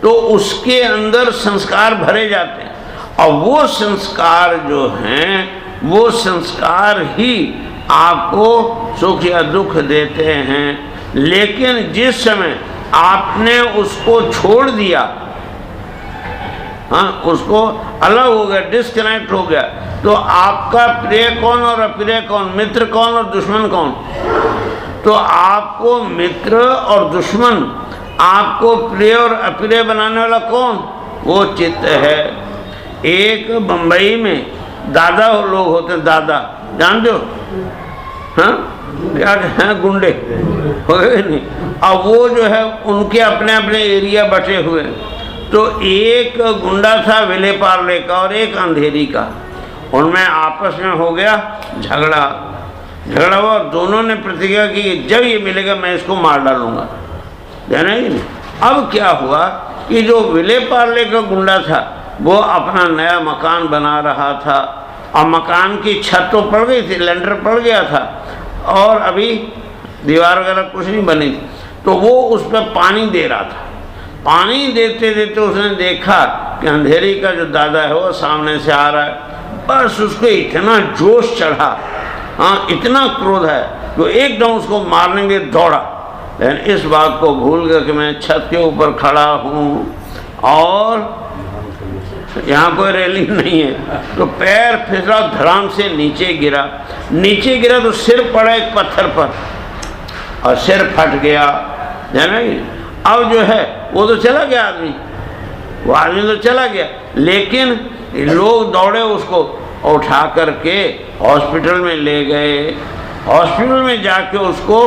तो उसके अंदर संस्कार भरे जाते हैं, और वो संस्कार जो हैं वो संस्कार ही आपको सुख या दुख देते हैं। लेकिन जिस समय आपने उसको छोड़ दिया, हाँ, उसको अलग हो गया, डिस्कनेक्ट हो गया, तो आपका प्रिय कौन और अप्रिय कौन, मित्र कौन और दुश्मन कौन? तो आपको मित्र और दुश्मन, आपको प्रिय और अप्रिय बनाने वाला कौन? वो चित्त है। एक बंबई में दादा लोग होते हैं, दादा जानते हो, हाँ, क्या हैं, गुंडे हो गए नहीं। अब वो जो है उनके अपने अपने एरिया बटे हुए हैं। तो एक गुंडा था विले पार्ले का और एक अंधेरी का, उनमें आपस में हो गया झगड़ा हुआ, और दोनों ने प्रतिज्ञा की जब ये मिलेगा मैं इसको मार डालूंगा, जाना ही नहीं। अब क्या हुआ कि जो विले पार्ले का गुंडा था वो अपना नया मकान बना रहा था, और मकान की छत तो पड़ गई थी, लेंटर पड़ गया था, और अभी दीवार वगैरह कुछ नहीं बनी थी। तो वो उस पर पानी दे रहा था। पानी देते देते उसने देखा कि अंधेरी का जो दादा है वो सामने से आ रहा है। बस उसको इतना जोश चढ़ा, हाँ, इतना क्रोध है, तो एकदम उसको मारने के दौड़ा। लेकिन इस बात को भूल गया कि मैं छत के ऊपर खड़ा हूँ और यहाँ कोई रेलिंग नहीं है, तो पैर फिसला, धड़ाम से नीचे गिरा तो सिर पड़ा एक पत्थर पर और सिर फट गया, जाना ही। अब जो है वो तो चला गया आदमी, वो आदमी तो चला गया, लेकिन लोग दौड़े उसको उठा करके हॉस्पिटल में ले गए। हॉस्पिटल में जाके उसको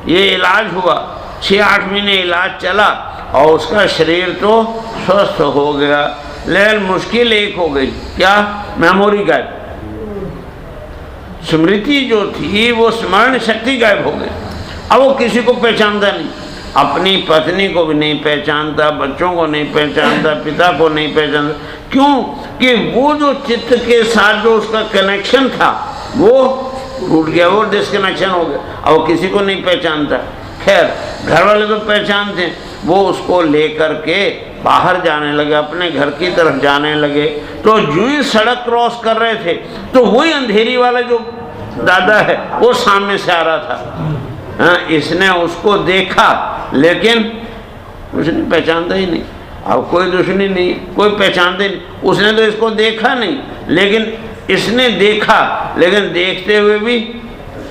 ये इलाज हुआ, 6-8 महीने इलाज चला और उसका शरीर तो स्वस्थ हो गया। लेकिन मुश्किल एक हो गई, क्या? मेमोरी गायब, स्मृति जो थी वो स्मरण शक्ति गायब हो गई। अब वो किसी को पहचानता नहीं, अपनी पत्नी को भी नहीं पहचानता, बच्चों को नहीं पहचानता, पिता को नहीं पहचानता। क्यों? कि वो जो चित्त के साथ जो उसका कनेक्शन था वो टूट गया, वो डिस्कनेक्शन हो गया, अब वो किसी को नहीं पहचानता। खैर, घर वाले तो पहचानते, वो उसको लेकर के बाहर जाने लगे, अपने घर की तरफ जाने लगे। तो जो ही सड़क क्रॉस कर रहे थे तो वही अंधेरी वाला जो दादा है वो सामने से आ रहा था। हाँ, इसने उसको देखा लेकिन उसने पहचानता ही नहीं। अब कोई दुश्मनी नहीं, कोई पहचानते नहीं, उसने तो इसको देखा नहीं, लेकिन इसने देखा, लेकिन देखते हुए भी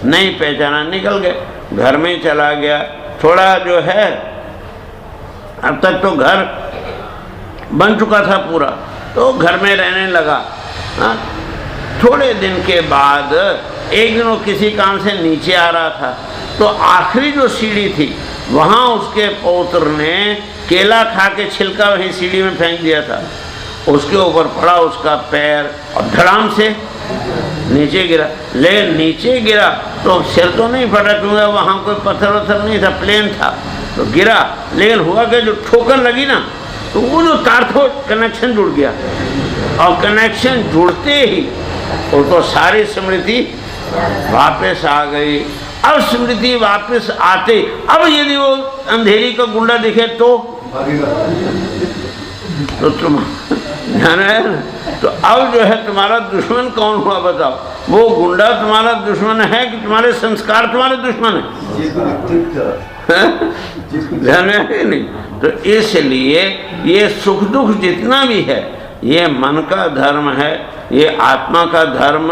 नहीं पहचाना, निकल गए, घर में चला गया। थोड़ा जो है, अब तक तो घर बन चुका था पूरा, तो घर में रहने लगा। हाँ, थोड़े दिन के बाद एक दिन वो किसी काम से नीचे आ रहा था, तो आखिरी जो सीढ़ी थी वहाँ उसके पौत्र ने केला खा के छिलका वहीं सीढ़ी में फेंक दिया था। उसके ऊपर पड़ा उसका पैर और धड़ाम से नीचे गिरा। लेकिन नीचे गिरा तो सिर तो नहीं फटा, क्योंकि वहाँ कोई पत्थर वत्थर नहीं था, प्लेन था, तो गिरा। लेकिन हुआ कि जो ठोकर लगी ना, तो वो जो तार था कनेक्शन जुड़ गया, और कनेक्शन जुड़ते ही उसको सारी स्मृति वापस आ गई। अब स्मृति वापस आते, अब यदि वो अंधेरी का गुंडा दिखे तो तुम ध्यान है ना, तो अब जो है तुम्हारा दुश्मन कौन हुआ बताओ? वो गुंडा तुम्हारा दुश्मन है कि तुम्हारे संस्कार तुम्हारे दुश्मन है? ध्यान है नहीं? तो इसलिए ये सुख दुख जितना भी है ये मन का धर्म है, ये आत्मा का धर्म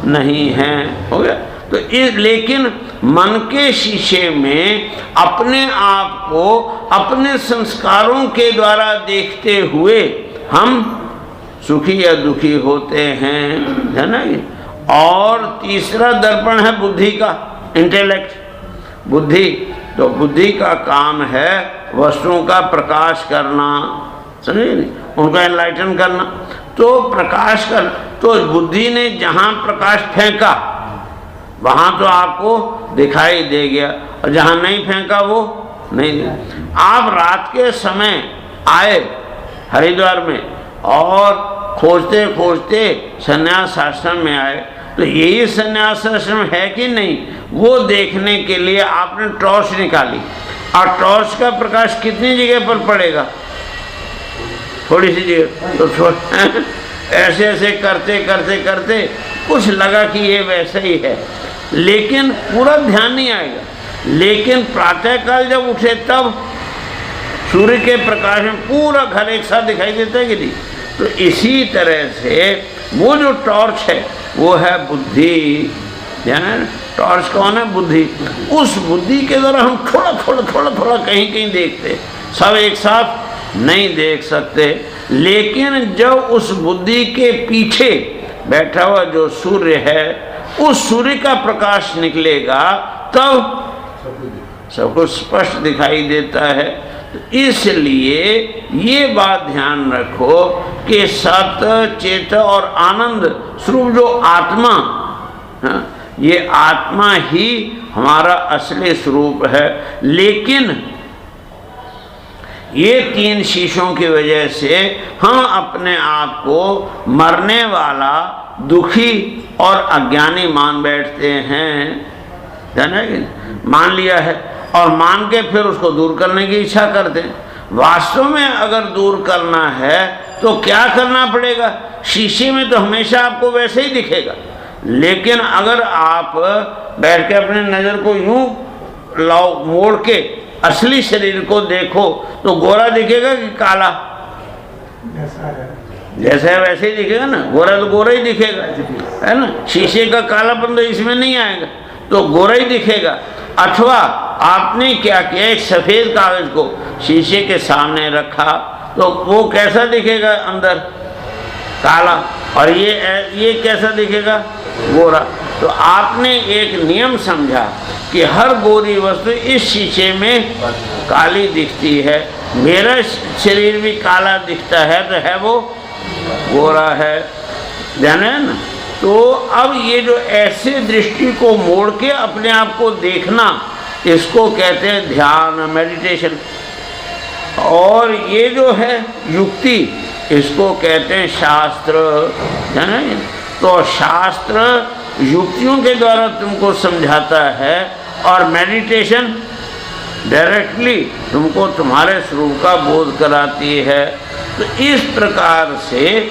नहीं है। हो गया? तो लेकिन मन के शीशे में अपने आप को अपने संस्कारों के द्वारा देखते हुए हम सुखी या दुखी होते हैं, है ना? और तीसरा दर्पण है बुद्धि का, इंटेलेक्ट, बुद्धि। तो बुद्धि का काम है वस्तुओं का प्रकाश करना, समझे नहीं, उनका एनलाइटन करना। तो प्रकाश कर, तो बुद्धि ने जहाँ प्रकाश फेंका वहाँ तो आपको दिखाई दे गया, और जहाँ नहीं फेंका वो नहीं। आप रात के समय आए हरिद्वार में और खोजते खोजते संन्यास आश्रम में आए, तो यही संन्यास आश्रम है कि नहीं, वो देखने के लिए आपने टॉर्च निकाली, और टॉर्च का प्रकाश कितनी जगह पर पड़ेगा, थोड़ी सी जगह। तो ऐसे ऐसे करते करते करते कुछ लगा कि ये वैसा ही है, लेकिन पूरा ध्यान नहीं आएगा। लेकिन प्रातःकाल जब उठे तब सूर्य के प्रकाश में पूरा घर एक साथ दिखाई देता है कि नहीं। तो इसी तरह से वो जो टॉर्च है वो है बुद्धि, यानी टॉर्च कौन है, बुद्धि। उस बुद्धि के द्वारा हम थोड़ा थोड़ा थोड़ा थोड़ा कहीं कहीं देखते, सब एक साथ नहीं देख सकते। लेकिन जब उस बुद्धि के पीछे बैठा हुआ जो सूर्य है, उस सूर्य का प्रकाश निकलेगा तब सबको स्पष्ट दिखाई देता है। तो इसलिए ये बात ध्यान रखो कि सत, चेत और आनंद स्वरूप जो आत्मा, ये आत्मा ही हमारा असली स्वरूप है। लेकिन ये तीन शीशों की वजह से हम अपने आप को मरने वाला, दुखी और अज्ञानी मान बैठते हैं, जाना कि मान लिया है, और मान के फिर उसको दूर करने की इच्छा करते हैं। वास्तव में अगर दूर करना है तो क्या करना पड़ेगा, शीशे में तो हमेशा आपको वैसे ही दिखेगा, लेकिन अगर आप बैठ के अपने नज़र को यूं लाओ, मोड़ के असली शरीर को देखो, तो गोरा दिखेगा कि काला, जैसा है वैसे ही दिखेगा ना, गोरा तो गोरा ही दिखेगा, है ना। शीशे का कालापन तो इसमें नहीं आएगा, तो गोरा ही दिखेगा। अथवा आपने क्या किया, एक सफ़ेद कागज को शीशे के सामने रखा, तो वो कैसा दिखेगा, अंदर काला, और ये कैसा दिखेगा, गोरा। तो आपने एक नियम समझा कि हर गोरी वस्तु इस शीशे में काली दिखती है, मेरा शरीर भी काला दिखता है, तो है वो गोरा है, जाने ना। तो अब ये जो ऐसे दृष्टि को मोड़ के अपने आप को देखना, इसको कहते हैं ध्यान, मेडिटेशन। और ये जो है युक्ति, इसको कहते हैं शास्त्र, जाने। तो शास्त्र युक्तियों के द्वारा तुमको समझाता है, और मेडिटेशन डायरेक्टली तुमको तुम्हारे स्वरूप का बोध कराती है। तो इस प्रकार से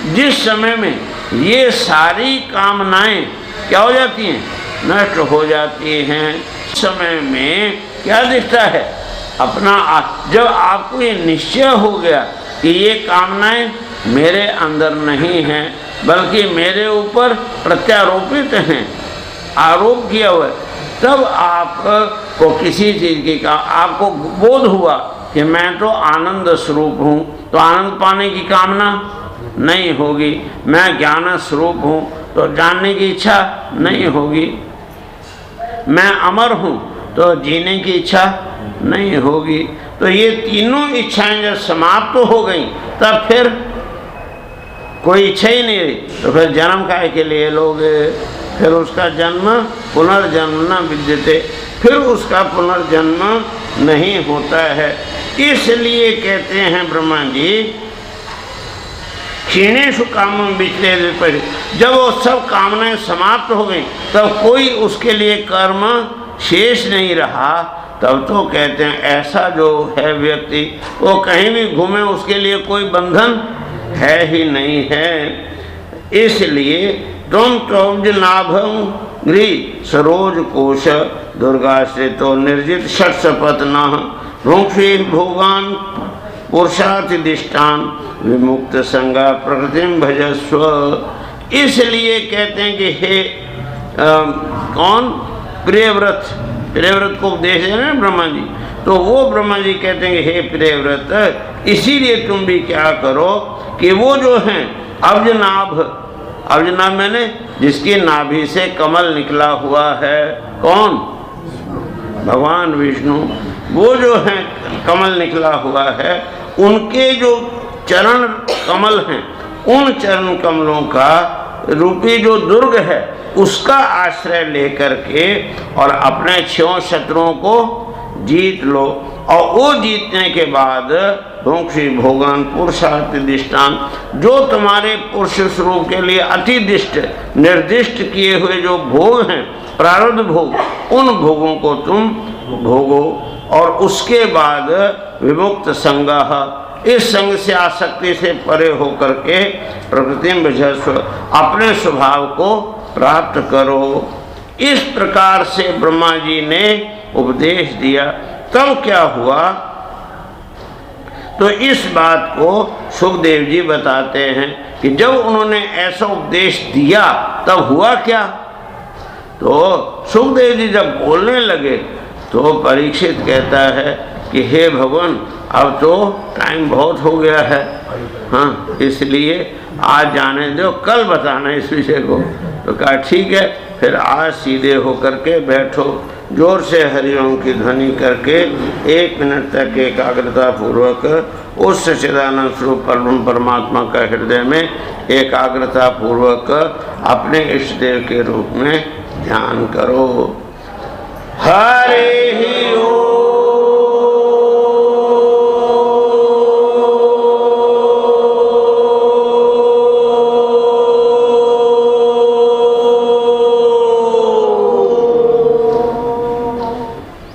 जिस समय में ये सारी कामनाएं क्या हो जाती हैं, नष्ट हो जाती हैं, समय में क्या दिखता है अपना। जब आपको ये निश्चय हो गया कि ये कामनाएं मेरे अंदर नहीं हैं, बल्कि मेरे ऊपर प्रत्यारोपित हैं, आरोप किया हुआ है, तब आपको किसी चीज़ की आपको बोध हुआ कि मैं तो आनंद स्वरूप हूँ, तो आनंद पाने की कामना नहीं होगी। मैं ज्ञान स्वरूप हूँ, तो जानने की इच्छा नहीं होगी। मैं अमर हूँ, तो जीने की इच्छा नहीं होगी। तो ये तीनों इच्छाएं जब समाप्त हो गई, तब फिर कोई इच्छा ही नहीं रही, तो फिर जन्म काहे के लिए लोग, फिर उसका जन्म पुनर्जन्म न विद्यते, फिर उसका पुनर्जन्म नहीं होता है। इसलिए कहते हैं ब्रह्मा जी, क्षीणेषु कामं विचले विपरीत, जब वो सब कामनाएं समाप्त हो गई, तब कोई उसके लिए कर्म शेष नहीं रहा, तब तो कहते हैं ऐसा जो है व्यक्ति, वो कहीं भी घूमे उसके लिए कोई बंधन है ही नहीं है। इसलिए तुम तोज नाभं गृह सरोज कोश दुर्गाश्रितो निर्जित षट्सपत्नः भुंक्षे भोगान पुरुषार्थिष्ठान विमुक्त संगा प्रकृतिम भजस्व। इसलिए कहते हैं कि हे कौन, प्रियव्रत, प्रियव्रत को उपदेश दे रहे हैं ब्रह्मा जी, तो वो ब्रह्मा जी कहते हैं कि हे प्रियव्रत, इसीलिए तुम भी क्या करो कि वो जो हैं अब्जनाभ, अवजना मैंने जिसकी नाभि से कमल निकला हुआ है। कौन? भगवान विष्णु। वो जो है कमल निकला हुआ है, उनके जो चरण कमल हैं, उन चरण कमलों का रूपी जो दुर्ग है उसका आश्रय लेकर के और अपने 6 शत्रुओं को जीत लो। और वो जीतने के बाद भोक्षी भोगन पुरुषार्थिष्टान, जो तुम्हारे पुरुष स्वरूप के लिए अतिदिष्ट निर्दिष्ट किए हुए जो भोग हैं, प्रारब्ध भोग, उन भोगों को तुम भोगो। और उसके बाद विमुक्त संगः, इस संग से आसक्ति से परे होकर के प्रकृति में भजस्व, अपने स्वभाव को प्राप्त करो। इस प्रकार से ब्रह्मा जी ने उपदेश दिया। तब क्या हुआ? तो इस बात को सुखदेव जी बताते हैं कि जब उन्होंने ऐसा उपदेश दिया तब हुआ क्या। तो सुखदेव जी जब बोलने लगे तो परीक्षित कहता है कि हे भगवान, अब तो टाइम बहुत हो गया है, हाँ, इसलिए आज जाने दो, कल बताना इस विषय को। तो कहा ठीक है, फिर आज सीधे होकर के बैठो, जोर से हरिओम की ध्वनि करके 1 मिनट तक एकाग्रता पूर्वक उस सच्चिदानंद स्वरूप परमात्मा का हृदय में एकाग्रता पूर्वक अपने इष्ट देव के रूप में ध्यान करो। हरि ओम।